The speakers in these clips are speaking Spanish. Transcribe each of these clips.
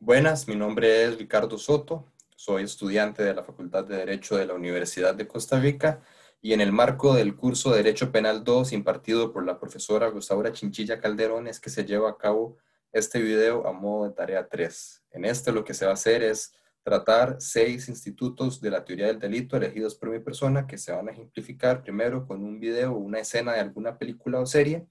Buenas, mi nombre es Ricardo Soto, soy estudiante de la Facultad de Derecho de la Universidad de Costa Rica y en el marco del curso de Derecho Penal 2 impartido por la profesora Rosaura Chinchilla Calderón es que se lleva a cabo este video a modo de tarea 3. En este lo que se va a hacer es tratar 6 institutos de la teoría del delito elegidos por mi persona que se van a ejemplificar primero con un video o una escena de alguna película o serie.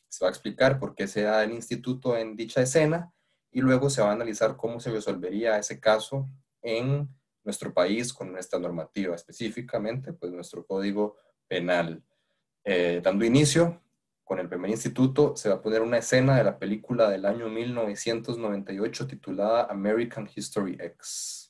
Se va a explicar por qué se da el instituto en dicha escena y luego se va a analizar cómo se resolvería ese caso en nuestro país con nuestra normativa, específicamente pues nuestro código penal. Dando inicio con el primer instituto, se va a poner una escena de la película del año 1998 titulada American History X.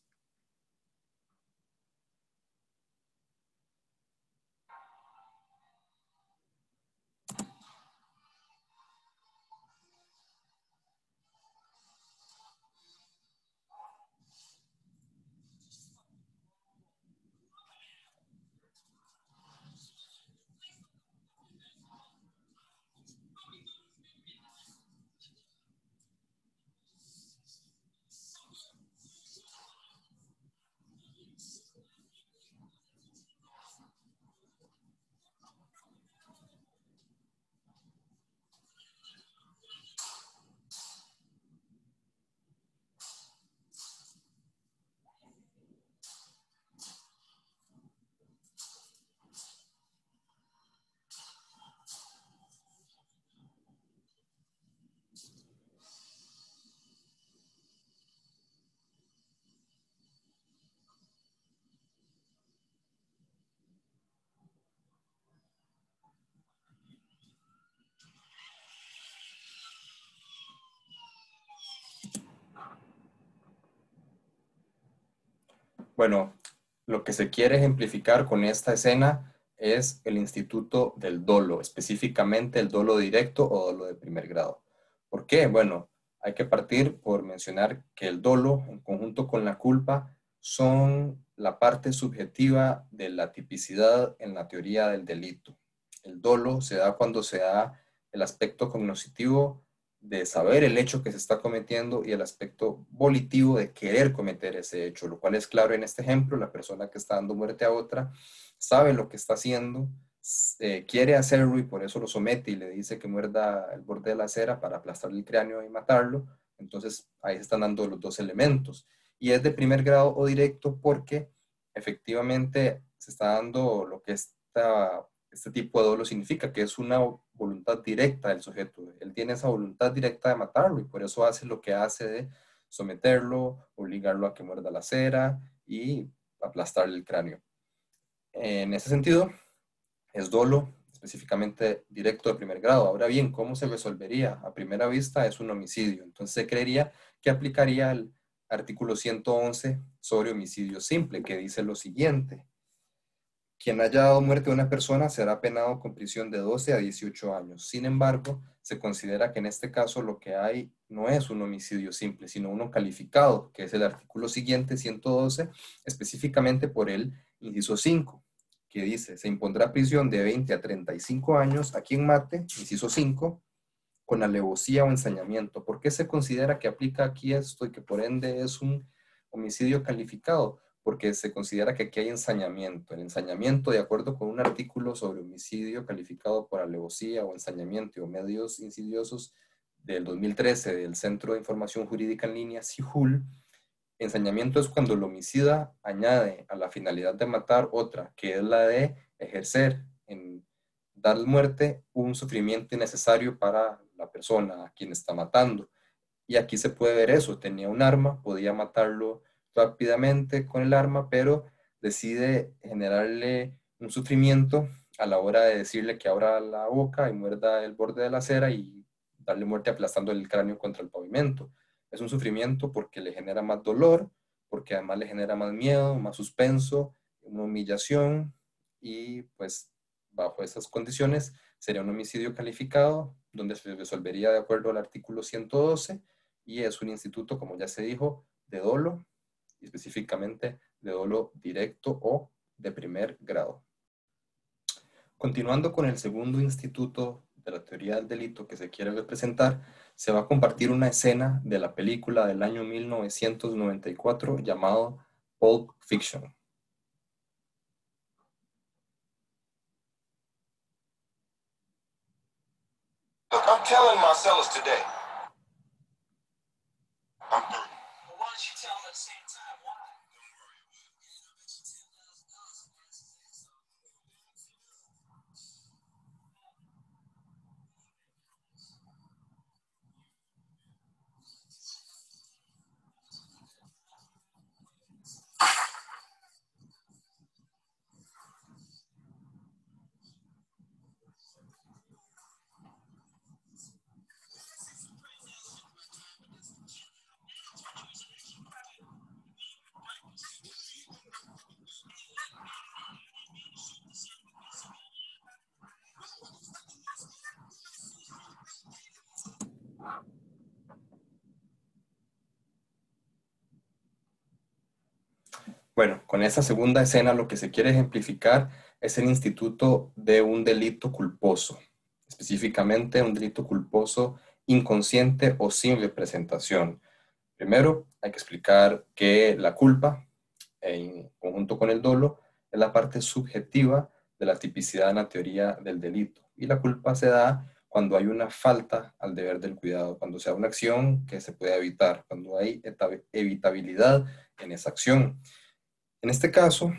Bueno, lo que se quiere ejemplificar con esta escena es el instituto del dolo, específicamente el dolo directo o dolo de primer grado. ¿Por qué? Bueno, hay que partir por mencionar que el dolo, en conjunto con la culpa, son la parte subjetiva de la tipicidad en la teoría del delito. El dolo se da cuando se da el aspecto cognoscitivo de saber el hecho que se está cometiendo y el aspecto volitivo de querer cometer ese hecho, lo cual es claro en este ejemplo. La persona que está dando muerte a otra sabe lo que está haciendo, quiere hacerlo y por eso lo somete y le dice que muerda el borde de la acera para aplastarle el cráneo y matarlo. Entonces ahí se están dando los dos elementos. Y es de primer grado o directo porque efectivamente se está dando lo que este tipo de dolo significa, que es una voluntad directa del sujeto. Él tiene esa voluntad directa de matarlo y por eso hace lo que hace de someterlo, obligarlo a que muerda la cera y aplastarle el cráneo. En ese sentido, es dolo específicamente directo de primer grado. Ahora bien, ¿cómo se resolvería? A primera vista es un homicidio. Entonces se creería que aplicaría el artículo 111 sobre homicidio simple, que dice lo siguiente. Quien haya dado muerte a una persona será penado con prisión de 12 a 18 años. Sin embargo, se considera que en este caso lo que hay no es un homicidio simple, sino uno calificado, que es el artículo siguiente, 112, específicamente por el inciso 5, que dice, se impondrá prisión de 20 a 35 años a quien mate, inciso 5, con alevosía o ensañamiento. ¿Por qué se considera que aplica aquí esto y que por ende es un homicidio calificado? Porque se considera que aquí hay ensañamiento. El ensañamiento, de acuerdo con un artículo sobre homicidio calificado por alevosía o ensañamiento o medios insidiosos del 2013 del Centro de Información Jurídica en Línea, CIJUL, ensañamiento es cuando el homicida añade a la finalidad de matar otra, que es la de ejercer en dar muerte un sufrimiento innecesario para la persona a quien está matando. Y aquí se puede ver eso, tenía un arma, podía matarlo rápidamente con el arma, pero decide generarle un sufrimiento a la hora de decirle que abra la boca y muerda el borde de la acera y darle muerte aplastando el cráneo contra el pavimento. Es un sufrimiento porque le genera más dolor, porque además le genera más miedo, más suspenso, una humillación y pues bajo esas condiciones sería un homicidio calificado donde se resolvería de acuerdo al artículo 112 y es un instituto, como ya se dijo, de dolo, y específicamente de dolo directo o de primer grado. Continuando con el segundo instituto de la teoría del delito que se quiere representar, se va a compartir una escena de la película del año 1994 llamado Pulp Fiction. Look, I'm telling Marcellus today. I'm through. Well, why don't you tell him at the same time why? Bueno, con esta segunda escena lo que se quiere ejemplificar es el instituto de un delito culposo, específicamente un delito culposo inconsciente o sin representación. Primero, hay que explicar que la culpa, en conjunto con el dolo, es la parte subjetiva de la tipicidad en la teoría del delito. Y la culpa se da cuando hay una falta al deber del cuidado, cuando sea una acción que se puede evitar, cuando hay evitabilidad en esa acción. En este caso,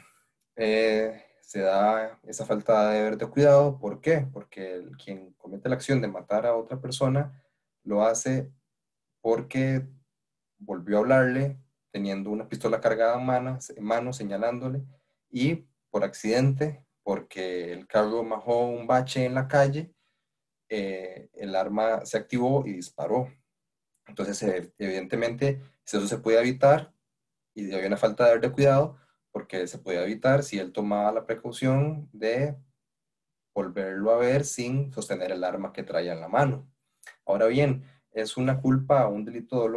se da esa falta de deber de cuidado. ¿Por qué? Porque quien comete la acción de matar a otra persona lo hace porque volvió a hablarle teniendo una pistola cargada en mano señalándole, y por accidente, porque el carro majó un bache en la calle, el arma se activó y disparó. Entonces, evidentemente, si eso se puede evitar y había una falta de deber de cuidado, porque se podía evitar si él tomaba la precaución de volverlo a ver sin sostener el arma que traía en la mano. Ahora bien, es una culpa, un delito,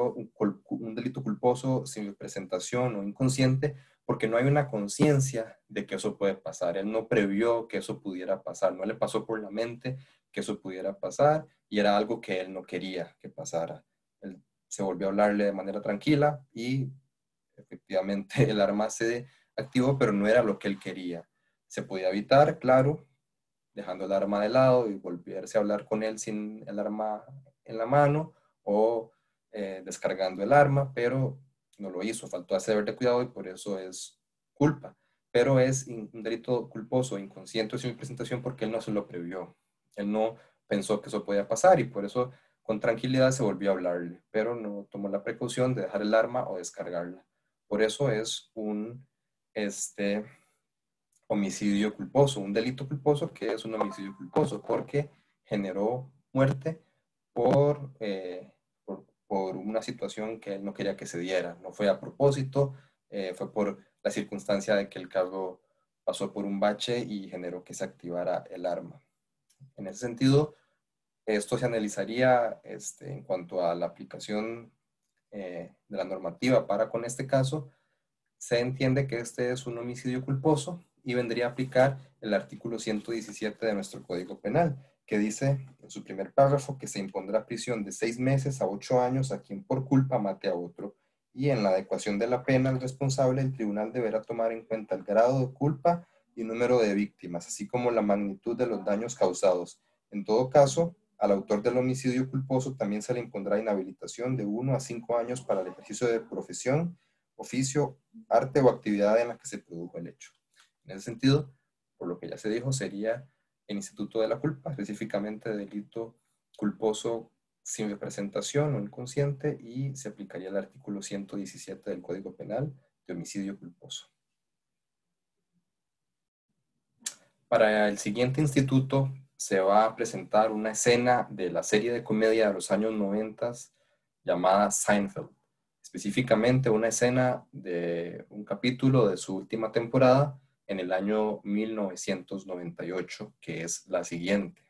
un delito culposo sin representación o inconsciente, porque no hay una conciencia de que eso puede pasar. Él no previó que eso pudiera pasar, no le pasó por la mente que eso pudiera pasar, y era algo que él no quería que pasara. Él se volvió a hablarle de manera tranquila y efectivamente el arma se activó, pero no era lo que él quería. Se podía evitar, claro, dejando el arma de lado y volverse a hablar con él sin el arma en la mano, o descargando el arma, pero no lo hizo, faltó hacer deber de cuidado y por eso es culpa. Pero es un delito culposo, inconsciente o sin presentación, porque él no se lo previó. Él no pensó que eso podía pasar y por eso con tranquilidad se volvió a hablarle, pero no tomó la precaución de dejar el arma o descargarla. Por eso es un homicidio culposo, un delito culposo que es un homicidio culposo, porque generó muerte por una situación que él no quería que se diera. No fue a propósito, fue por la circunstancia de que el carro pasó por un bache y generó que se activara el arma. En ese sentido, esto se analizaría en cuanto a la aplicación de la normativa para con este caso. Se entiende que este es un homicidio culposo y vendría a aplicar el artículo 117 de nuestro Código Penal, que dice en su primer párrafo que se impondrá prisión de 6 meses a 8 años a quien por culpa mate a otro. Y en la adecuación de la pena al responsable, el tribunal deberá tomar en cuenta el grado de culpa y número de víctimas, así como la magnitud de los daños causados. En todo caso, al autor del homicidio culposo también se le impondrá inhabilitación de 1 a 5 años para el ejercicio de profesión, oficio, arte o actividad en la que se produjo el hecho. En ese sentido, por lo que ya se dijo, sería el instituto de la culpa, específicamente delito culposo sin representación o inconsciente, y se aplicaría el artículo 117 del Código Penal de homicidio culposo. Para el siguiente instituto se va a presentar una escena de la serie de comedia de los años 90 llamada Seinfeld. Específicamente una escena de un capítulo de su última temporada en el año 1998, que es la siguiente.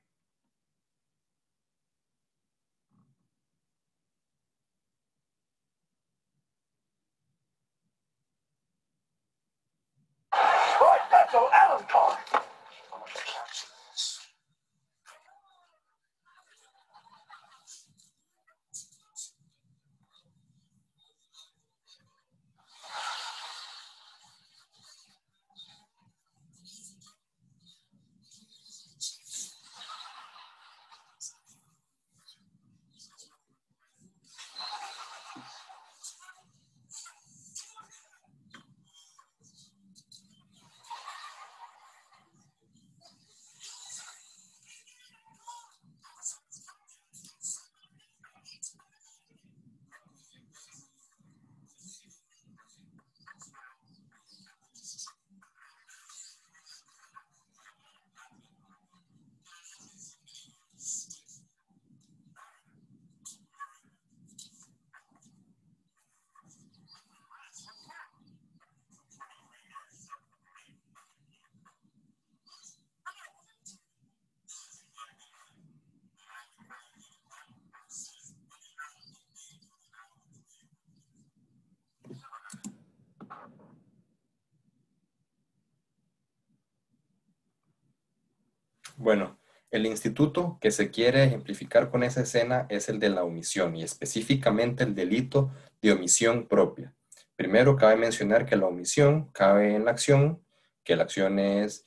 Bueno, el instituto que se quiere ejemplificar con esa escena es el de la omisión y específicamente el delito de omisión propia. Primero, cabe mencionar que la omisión cabe en la acción, que la acción es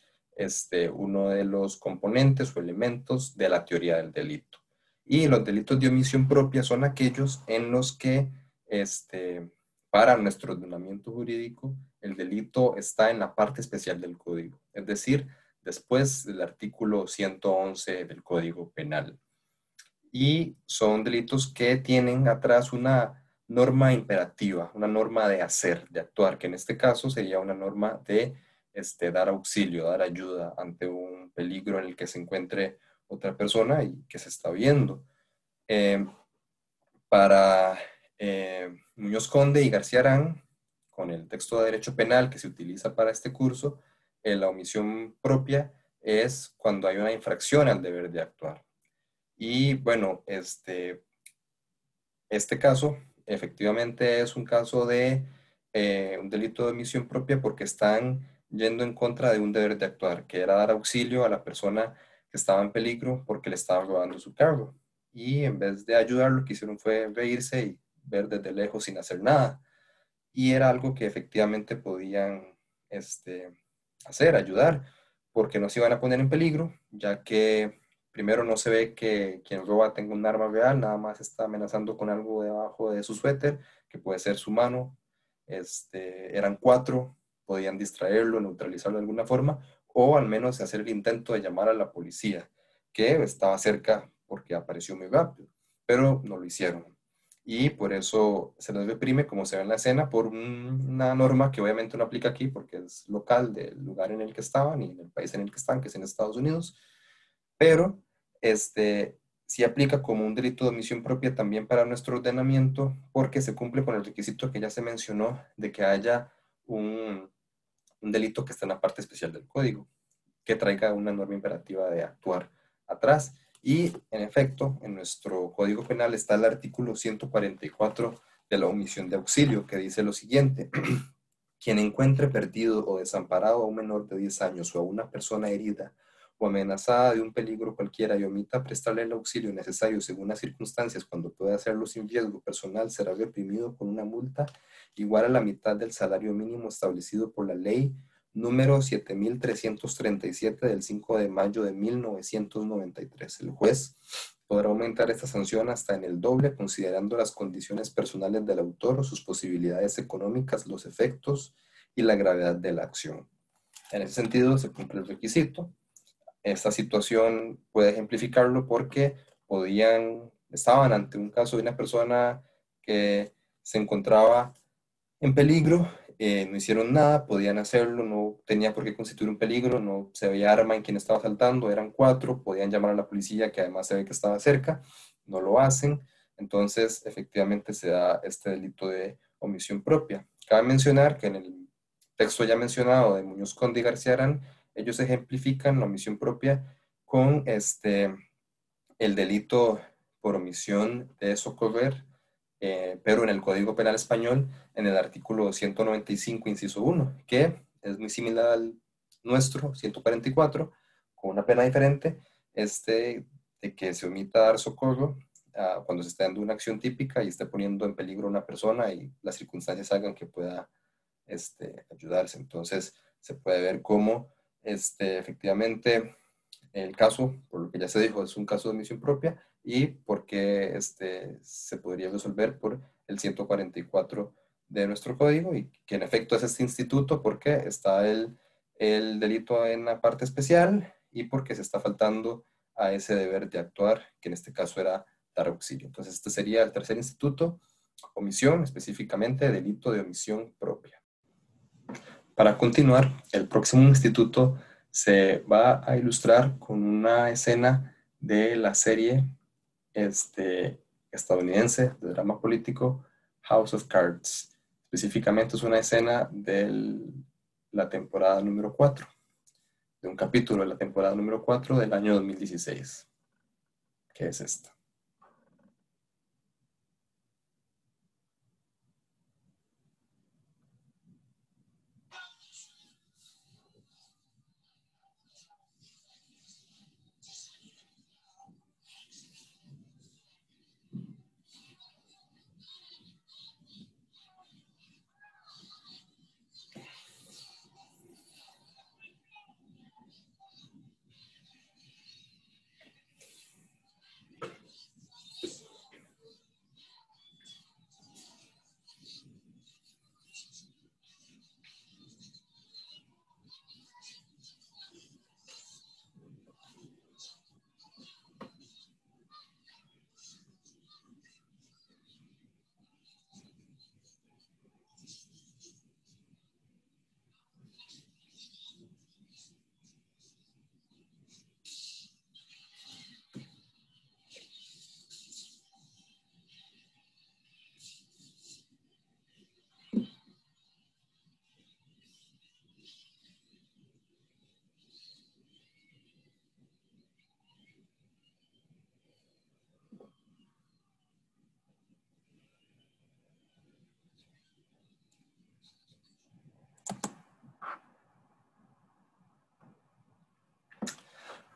uno de los componentes o elementos de la teoría del delito. Y los delitos de omisión propia son aquellos en los que, para nuestro ordenamiento jurídico, el delito está en la parte especial del código, es decir, después del artículo 111 del Código Penal. Y son delitos que tienen atrás una norma imperativa, una norma de hacer, de actuar, que en este caso sería una norma de dar auxilio, dar ayuda ante un peligro en el que se encuentre otra persona y que se está viendo. Eh, para Muñoz Conde y García Arán, con el texto de Derecho Penal que se utiliza para este curso, la omisión propia es cuando hay una infracción al deber de actuar. Y bueno, este caso efectivamente es un caso de un delito de omisión propia porque están yendo en contra de un deber de actuar, que era dar auxilio a la persona que estaba en peligro porque le estaba robando su carro. Y en vez de ayudar, lo que hicieron fue reírse y ver desde lejos sin hacer nada. Y era algo que efectivamente podían este, hacer, ayudar, porque no se iban a poner en peligro, ya que primero no se ve que quien roba tenga un arma real, nada más está amenazando con algo debajo de su suéter, que puede ser su mano. Eran cuatro, podían distraerlo, neutralizarlo de alguna forma, o al menos hacer el intento de llamar a la policía, que estaba cerca porque apareció muy rápido, pero no lo hicieron. Y por eso se les reprime, como se ve en la escena, por una norma que obviamente no aplica aquí porque es local del lugar en el que estaban y en el país en el que están, que es en Estados Unidos, pero este, sí aplica como un delito de omisión propia también para nuestro ordenamiento porque se cumple con el requisito que ya se mencionó de que haya un delito que está en la parte especial del código, que traiga una norma imperativa de actuar atrás. Y en efecto, en nuestro Código Penal está el artículo 144 de la omisión de auxilio, que dice lo siguiente: quien encuentre perdido o desamparado a un menor de 10 años o a una persona herida o amenazada de un peligro cualquiera y omita prestarle el auxilio necesario según las circunstancias cuando pueda hacerlo sin riesgo personal, será reprimido con una multa igual a la mitad del salario mínimo establecido por la ley número 7337 del 5 de mayo de 1993. El juez podrá aumentar esta sanción hasta en el doble, considerando las condiciones personales del autor, sus posibilidades económicas, los efectos y la gravedad de la acción. En ese sentido, se cumple el requisito. Esta situación puede ejemplificarlo porque estaban ante un caso de una persona que se encontraba en peligro, no hicieron nada, podían hacerlo, no tenía por qué constituir un peligro, no se veía arma en quien estaba asaltando, eran cuatro, podían llamar a la policía que además se ve que estaba cerca, no lo hacen, entonces efectivamente se da este delito de omisión propia. Cabe mencionar que en el texto ya mencionado de Muñoz Conde y García Arán, ellos ejemplifican la omisión propia con el delito por omisión de socorrer, pero en el Código Penal Español, en el artículo 195, inciso 1, que es muy similar al nuestro, 144, con una pena diferente, de que se omita dar socorro cuando se está dando una acción típica y esté poniendo en peligro a una persona y las circunstancias hagan que pueda ayudarse. Entonces, se puede ver cómo efectivamente el caso, por lo que ya se dijo, es un caso de omisión propia y porque se podría resolver por el 144 de nuestro código y que en efecto es este instituto porque está el delito en la parte especial y porque se está faltando a ese deber de actuar, que en este caso era dar auxilio. Entonces este sería el tercer instituto, omisión, específicamente delito de omisión propia. Para continuar, el próximo instituto se va a ilustrar con una escena de la serie estadounidense de drama político House of Cards. Específicamente es una escena de la temporada número 4, de un capítulo de la temporada número 4 del año 2016, que es esta.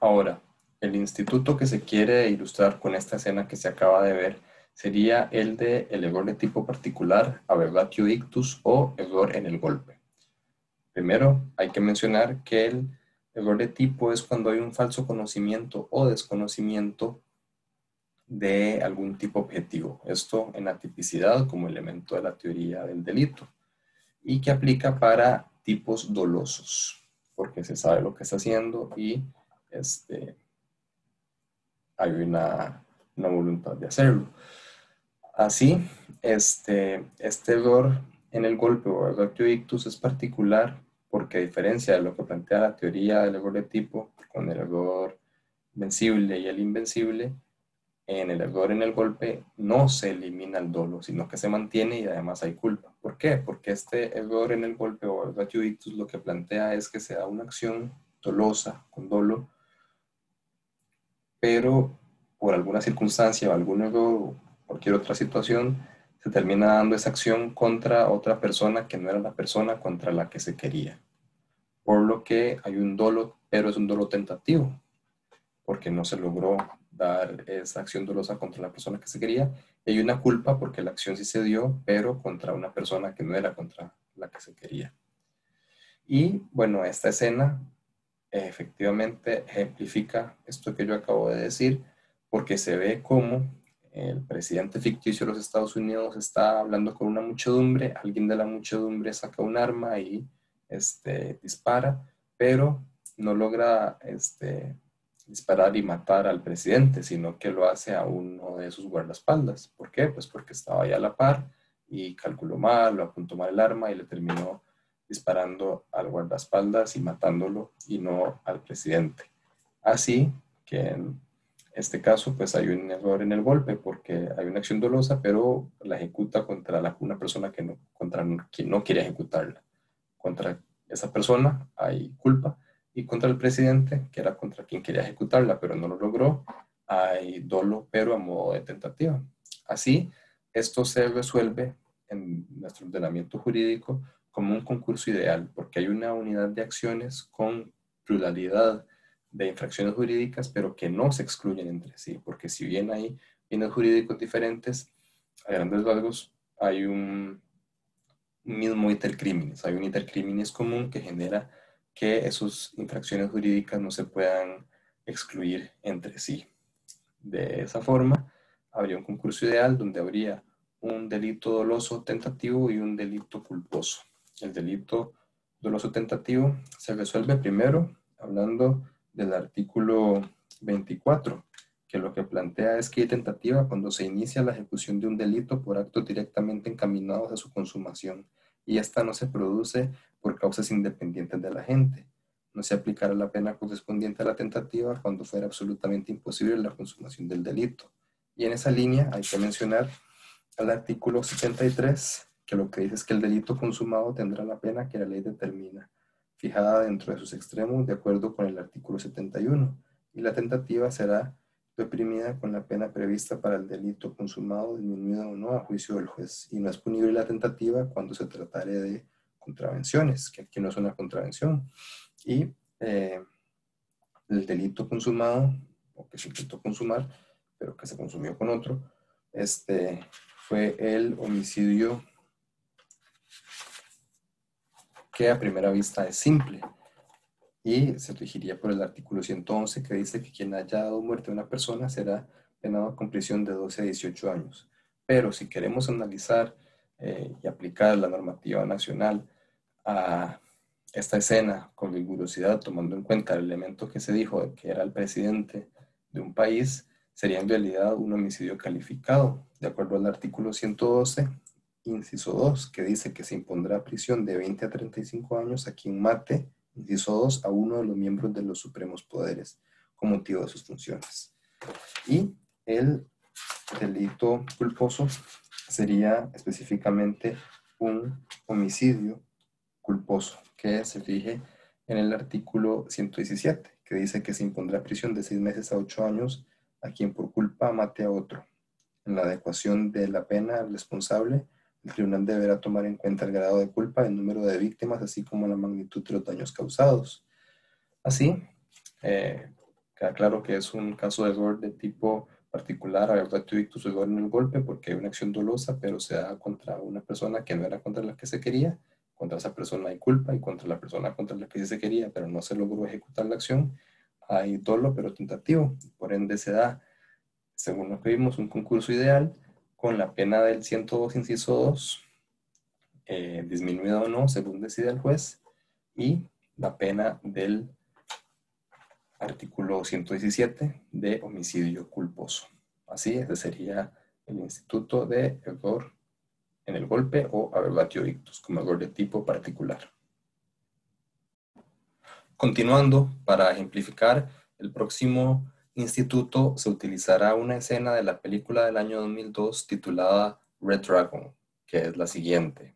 Ahora, el instituto que se quiere ilustrar con esta escena que se acaba de ver sería el de el error de tipo particular, aberratio ictus o error en el golpe. Primero, hay que mencionar que el error de tipo es cuando hay un falso conocimiento o desconocimiento de algún tipo objetivo. Esto en la tipicidad como elemento de la teoría del delito y que aplica para tipos dolosos, porque se sabe lo que está haciendo y hay una voluntad de hacerlo. Así, este error en el golpe o error ictus es particular porque a diferencia de lo que plantea la teoría del error de tipo con el error vencible y el invencible, en el error en el golpe no se elimina el dolo, sino que se mantiene y además hay culpa. ¿Por qué? Porque este error en el golpe o error ictus lo que plantea es que se da una acción dolosa con dolo, pero por alguna circunstancia o algún error o cualquier otra situación, se termina dando esa acción contra otra persona que no era la persona contra la que se quería. Por lo que hay un dolo, pero es un dolo tentativo, porque no se logró dar esa acción dolosa contra la persona que se quería. Y hay una culpa porque la acción sí se dio, pero contra una persona que no era contra la que se quería. Y bueno, esta escena efectivamente ejemplifica esto que yo acabo de decir, porque se ve como el presidente ficticio de los Estados Unidos está hablando con una muchedumbre, alguien de la muchedumbre saca un arma y dispara, pero no logra disparar y matar al presidente, sino que lo hace a uno de sus guardaespaldas. ¿Por qué? Pues porque estaba ahí a la par y calculó mal, lo apuntó mal el arma y le terminó disparando al guardaespaldas y matándolo y no al presidente. Así que en este caso pues hay un error en el golpe porque hay una acción dolosa pero la ejecuta contra una persona que no, contra quien no quiere ejecutarla. Contra esa persona hay culpa y contra el presidente, que era contra quien quería ejecutarla pero no lo logró, hay dolo pero a modo de tentativa. Así, esto se resuelve en nuestro ordenamiento jurídico como un concurso ideal, porque hay una unidad de acciones con pluralidad de infracciones jurídicas, pero que no se excluyen entre sí, porque si bien hay bienes jurídicos diferentes, a grandes rasgos hay un mismo itercriminis, hay un itercriminis común que genera que esas infracciones jurídicas no se puedan excluir entre sí. De esa forma, habría un concurso ideal donde habría un delito doloso tentativo y un delito culposo. El delito doloso tentativo se resuelve primero hablando del artículo 24, que lo que plantea es que hay tentativa cuando se inicia la ejecución de un delito por actos directamente encaminados a su consumación y esta no se produce por causas independientes de la gente. No se aplicará la pena correspondiente a la tentativa cuando fuera absolutamente imposible la consumación del delito. Y en esa línea hay que mencionar al artículo 73, que lo que dice es que el delito consumado tendrá la pena que la ley determina, fijada dentro de sus extremos de acuerdo con el artículo 71, y la tentativa será reprimida con la pena prevista para el delito consumado, disminuida o no a juicio del juez, y no es punible la tentativa cuando se tratare de contravenciones, que aquí no es una contravención, y el delito consumado, o que se intentó consumar, pero que se consumió con otro, fue el homicidio que a primera vista es simple y se regiría por el artículo 111 que dice que quien haya dado muerte a una persona será penado con prisión de 12 a 18 años. Pero si queremos analizar y aplicar la normativa nacional a esta escena con rigurosidad, tomando en cuenta el elemento que se dijo de que era el presidente de un país, sería en realidad un homicidio calificado, de acuerdo al artículo 112, inciso 2, que dice que se impondrá prisión de 20 a 35 años a quien mate, inciso 2, a uno de los miembros de los supremos poderes con motivo de sus funciones. Y el delito culposo sería específicamente un homicidio culposo, que se fije en el artículo 117, que dice que se impondrá prisión de 6 meses a 8 años a quien por culpa mate a otro. En la adecuación de la pena al responsable, el tribunal deberá tomar en cuenta el grado de culpa, el número de víctimas, así como la magnitud de los daños causados. Así, Queda claro que es un caso de error de tipo particular, aberratio ictus o error en el golpe, porque hay una acción dolosa, pero se da contra una persona que no era contra la que se quería. Contra esa persona hay culpa y contra la persona contra la que sí se quería, pero no se logró ejecutar la acción, hay dolo, pero tentativo. Por ende se da, según lo que vimos, un concurso ideal con la pena del 102, inciso 2, disminuida o no, según decide el juez, y la pena del artículo 117 de homicidio culposo. Así, ese sería el instituto de error en el golpe o aberratio ictus, como error de tipo particular. Continuando, para ejemplificar, el próximo instituto se utilizará una escena de la película del año 2002 titulada Red Dragon, que es la siguiente.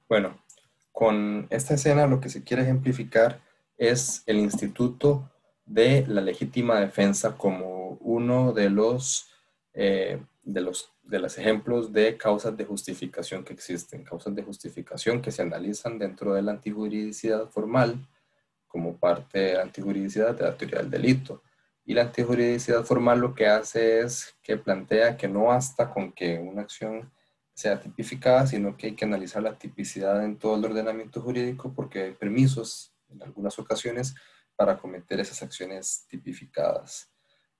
Bueno, con esta escena lo que se quiere ejemplificar es el instituto de la legítima defensa como uno de los ejemplos de causas de justificación que existen, causas de justificación que se analizan dentro de la antijuridicidad formal como parte de la antijuridicidad de la teoría del delito. Y la antijuridicidad formal lo que hace es que plantea que no basta con que una acción sea tipificada, sino que hay que analizar la tipicidad en todo el ordenamiento jurídico porque hay permisos en algunas ocasiones para cometer esas acciones tipificadas,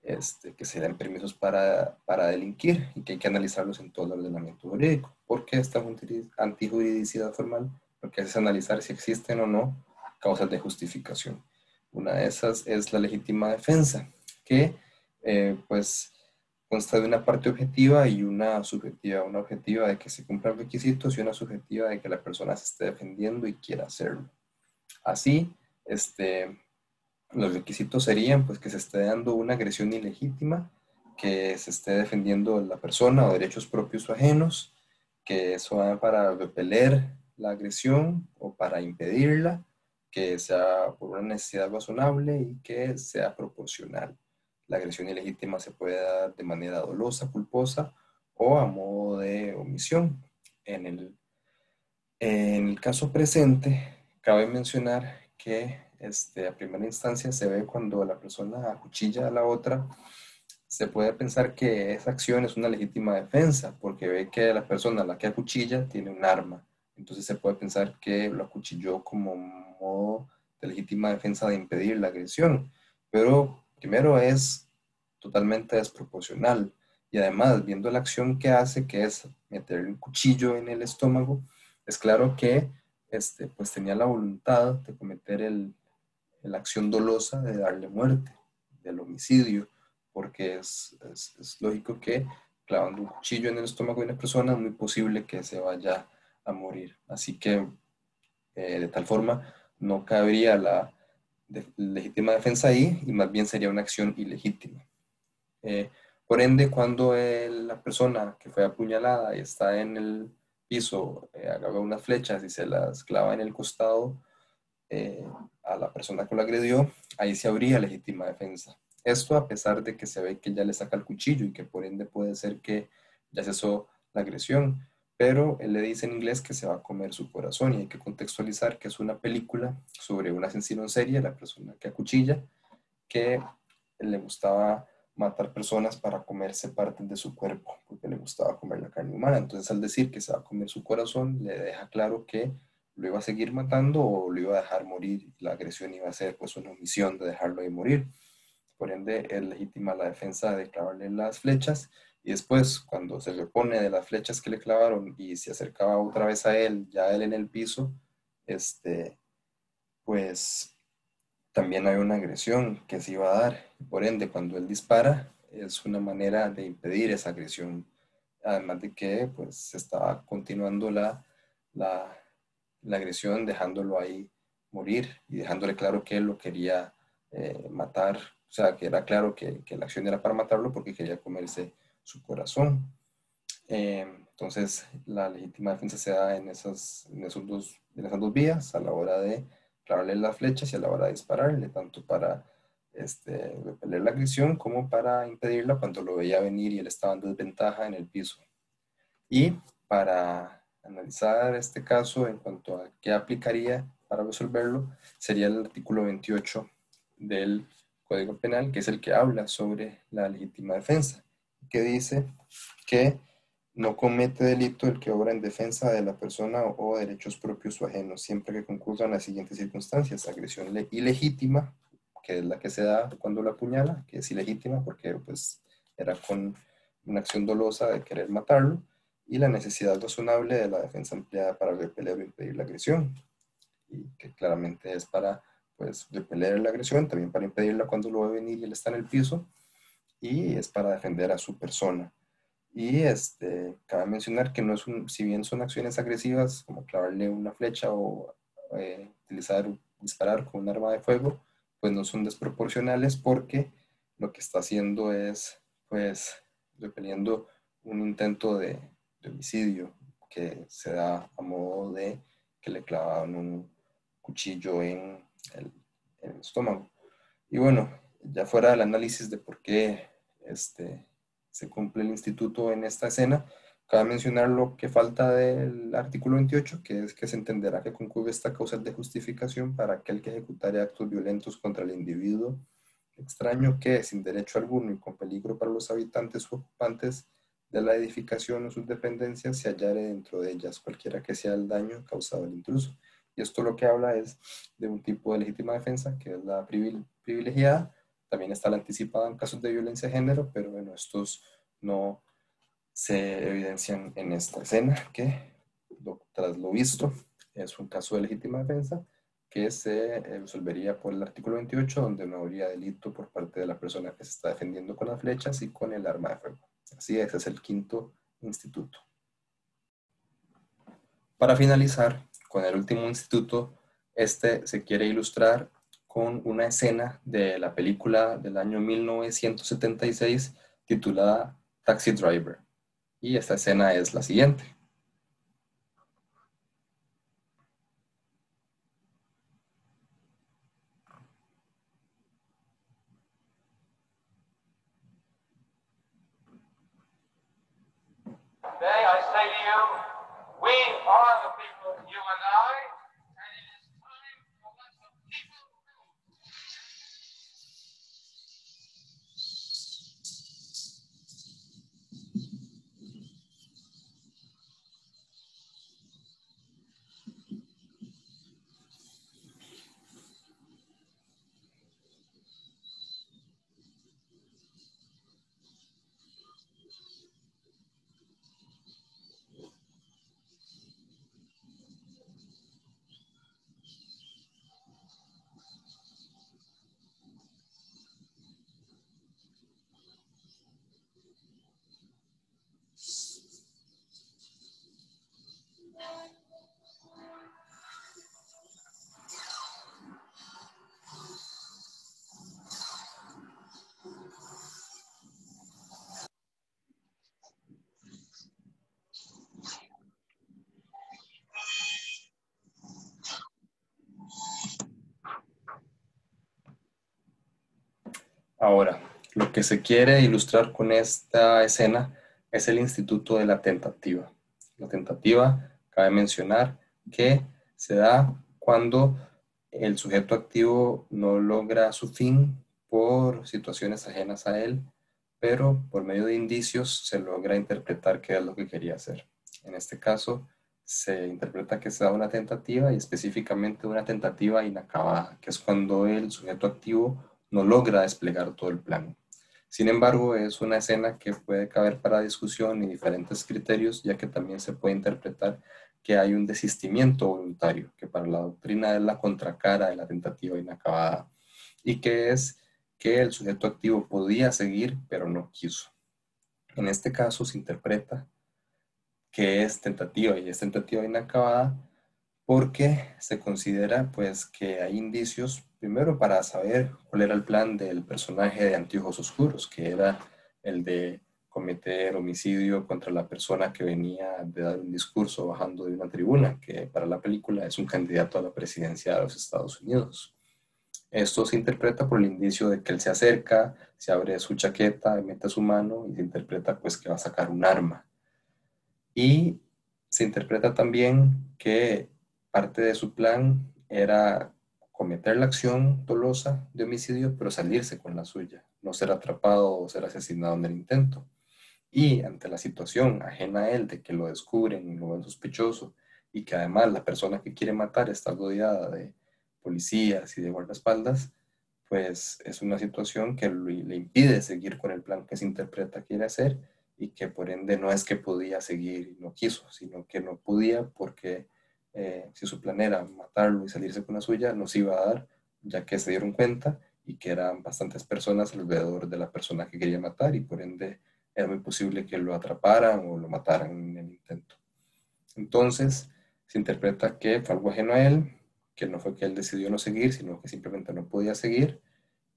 que se den permisos para delinquir y que hay que analizarlos en todo el ordenamiento jurídico. ¿Por qué esta antijuridicidad formal? Porque es analizar si existen o no causas de justificación. Una de esas es la legítima defensa, que pues consta de una parte objetiva y una subjetiva. Una objetiva de que se cumplan requisitos y una subjetiva de que la persona se esté defendiendo y quiera hacerlo. Así, los requisitos serían pues que se esté dando una agresión ilegítima, que se esté defendiendo la persona o derechos propios o ajenos, que eso va para repeler la agresión o para impedirla, que sea por una necesidad razonable y que sea proporcional. La agresión ilegítima se puede dar de manera dolosa, culposa o a modo de omisión. En el caso presente, cabe mencionar que a primera instancia se ve cuando la persona acuchilla a la otra, se puede pensar que esa acción es una legítima defensa, porque ve que la persona a la que acuchilla tiene un arma. Entonces se puede pensar que lo acuchilló como modo de legítima defensa de impedir la agresión. Pero primero es totalmente desproporcional. Y además, viendo la acción que hace, que es meter un cuchillo en el estómago, es claro que pues tenía la voluntad de cometer la acción dolosa de darle muerte, del homicidio, porque es lógico que clavando un cuchillo en el estómago de una persona es muy posible que se vaya a morir. Así que de tal forma no cabría la legítima defensa ahí y más bien sería una acción ilegítima. Eh, por ende, cuando la persona que fue apuñalada y está en el piso, agarra unas flechas y se las clava en el costado eh, a la persona que lo agredió, ahí se habría legítima defensa. Esto a pesar de que se ve que ya le saca el cuchillo y que por ende puede ser que ya cesó la agresión, pero él le dice en inglés que se va a comer su corazón y hay que contextualizar que es una película sobre un asesino en serie, la persona que acuchilla, que le gustaba matar personas para comerse partes de su cuerpo, porque le gustaba comer la carne humana. Entonces, al decir que se va a comer su corazón, le deja claro que lo iba a seguir matando o lo iba a dejar morir. La agresión iba a ser pues una omisión de dejarlo de morir. Por ende, es legítima la defensa de clavarle las flechas y después, cuando se repone de las flechas que le clavaron y se acercaba otra vez a él, ya él en el piso, pues también hay una agresión que se iba a dar. Por ende, cuando él dispara, es una manera de impedir esa agresión. Además de que pues se estaba continuando la, la agresión, dejándolo ahí morir y dejándole claro que él lo quería matar. O sea, que era claro que la acción era para matarlo porque quería comerse su corazón. Entonces, la legítima defensa se da en esas dos vías, a la hora de clavarle las flechas y a la hora de dispararle, tanto para repeler la agresión como para impedirla cuando lo veía venir y él estaba en desventaja en el piso. Y para analizar este caso en cuanto a qué aplicaría para resolverlo, sería el artículo 28 del Código Penal, que es el que habla sobre la legítima defensa, que dice que no comete delito el que obra en defensa de la persona o derechos propios o ajenos, siempre que concurran las siguientes circunstancias: agresión ilegítima, que es la que se da cuando la apuñala, que es ilegítima porque pues era con una acción dolosa de querer matarlo, y la necesidad razonable de la defensa empleada para repeler o impedir la agresión, y que claramente es para pues repeler la agresión, también para impedirla cuando lo ve venir y él está en el piso, y es para defender a su persona. Y cabe mencionar que no es si bien son acciones agresivas, como clavarle una flecha o disparar con un arma de fuego, pues no son desproporcionales porque lo que está haciendo es, pues, repeliendo un intento de homicidio que se da a modo de que le clavaban un cuchillo el, en el estómago. Y bueno, ya fuera del análisis de por qué se cumple el instituto en esta escena, cabe mencionar lo que falta del artículo 28, que es que se entenderá que concurre esta causal de justificación para aquel que ejecutare actos violentos contra el individuo extraño que, sin derecho alguno y con peligro para los habitantes u ocupantes de la edificación o sus dependencias, se hallare dentro de ellas, cualquiera que sea el daño causado al intruso. Y esto lo que habla es de un tipo de legítima defensa, que es la privilegiada. También está la anticipada en casos de violencia de género, pero bueno, estos no se evidencian en esta escena, que tras lo visto es un caso de legítima defensa que se resolvería por el artículo 28, donde no habría delito por parte de la persona que se está defendiendo con las flechas y con el arma de fuego. Así es, ese es el quinto instituto. Para finalizar con el último instituto, se quiere ilustrar con una escena de la película del año 1976 titulada Taxi Driver. Y esta escena es la siguiente. Today I say to you, we are the people, you and I, and it is time to let the people rule. Ahora, lo que se quiere ilustrar con esta escena es el instituto de la tentativa. La tentativa, cabe mencionar que se da cuando el sujeto activo no logra su fin por situaciones ajenas a él, pero por medio de indicios se logra interpretar qué es lo que quería hacer. En este caso, se interpreta que se da una tentativa y específicamente una tentativa inacabada, que es cuando el sujeto activo no logra desplegar todo el plan. Sin embargo, es una escena que puede caber para discusión y diferentes criterios, ya que también se puede interpretar que hay un desistimiento voluntario, que para la doctrina es la contracara de la tentativa inacabada, y que es que el sujeto activo podía seguir, pero no quiso. En este caso se interpreta que es tentativa y es tentativa inacabada porque se considera pues que hay indicios, primero para saber cuál era el plan del personaje de Anteojos Oscuros, que era el de cometer homicidio contra la persona que venía de dar un discurso bajando de una tribuna, que para la película es un candidato a la presidencia de los Estados Unidos. Esto se interpreta por el indicio de que él se acerca, se abre su chaqueta, mete su mano y se interpreta pues que va a sacar un arma. Y se interpreta también que parte de su plan era cometer la acción dolosa de homicidio, pero salirse con la suya, no ser atrapado o ser asesinado en el intento. Y ante la situación ajena a él de que lo descubren y lo ven sospechoso y que además la persona que quiere matar está rodeada de policías y de guardaespaldas, pues es una situación que le impide seguir con el plan que se interpreta quiere hacer y que por ende no es que podía seguir y no quiso, sino que no podía porque si su plan era matarlo y salirse con la suya, no se iba a dar, ya que se dieron cuenta y que eran bastantes personas alrededor de la persona que quería matar y por ende era muy posible que lo atraparan o lo mataran en el intento. Entonces, se interpreta que fue algo ajeno a él, que no fue que él decidió no seguir, sino que simplemente no podía seguir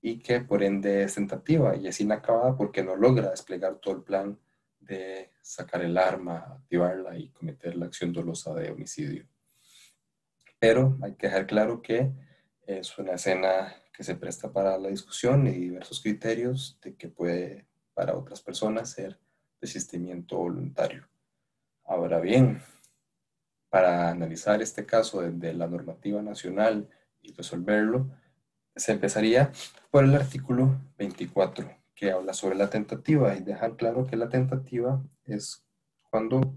y que por ende es tentativa y es inacabada porque no logra desplegar todo el plan de sacar el arma, activarla y cometer la acción dolosa de homicidio. Pero hay que dejar claro que es una escena que se presta para la discusión y diversos criterios de que puede para otras personas ser desistimiento voluntario. Ahora bien, para analizar este caso desde la normativa nacional y resolverlo, se empezaría por el artículo 24, que habla sobre la tentativa y dejar claro que la tentativa es cuando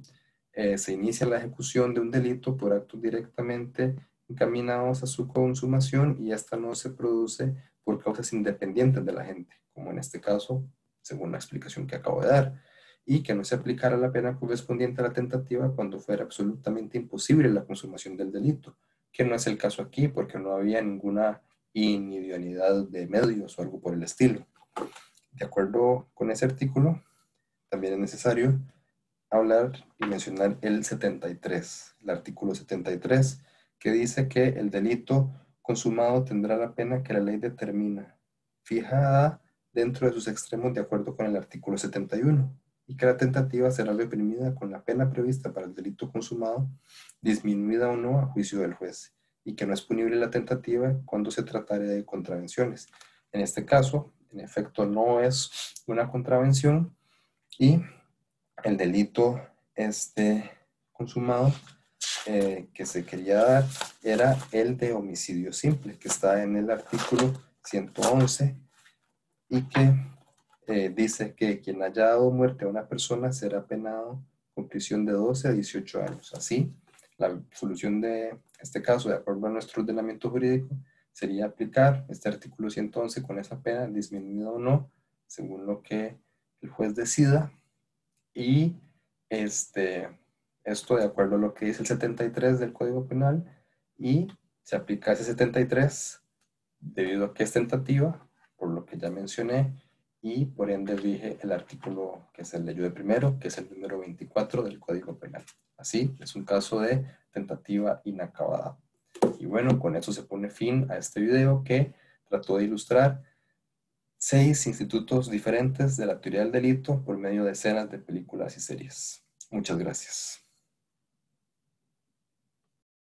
se inicia la ejecución de un delito por actos directamente encaminados a su consumación y esta no se produce por causas independientes de la gente, como en este caso, según la explicación que acabo de dar, y que no se aplicara la pena correspondiente a la tentativa cuando fuera absolutamente imposible la consumación del delito, que no es el caso aquí porque no había ninguna inidoneidad de medios o algo por el estilo. De acuerdo con ese artículo, también es necesario hablar y mencionar el 73, el artículo 73, que dice que el delito consumado tendrá la pena que la ley determina, fijada dentro de sus extremos de acuerdo con el artículo 71, y que la tentativa será reprimida con la pena prevista para el delito consumado, disminuida o no a juicio del juez, y que no es punible la tentativa cuando se tratare de contravenciones. En este caso, en efecto, no es una contravención y el delito consumado que se quería dar era el de homicidio simple, que está en el artículo 111 y que dice que quien haya dado muerte a una persona será penado con prisión de 12 a 18 años. Así, la solución de este caso, de acuerdo a nuestro ordenamiento jurídico, sería aplicar este artículo 111 con esa pena, disminuida o no, según lo que el juez decida, y esto de acuerdo a lo que dice el 73 del Código Penal, y se aplica ese 73 debido a que es tentativa, por lo que ya mencioné, y por ende rige el artículo que se leyó de primero, que es el número 24 del Código Penal. Así, es un caso de tentativa inacabada. Y bueno, con eso se pone fin a este video que trató de ilustrar 6 institutos diferentes de la teoría del delito por medio de escenas de películas y series. Muchas gracias.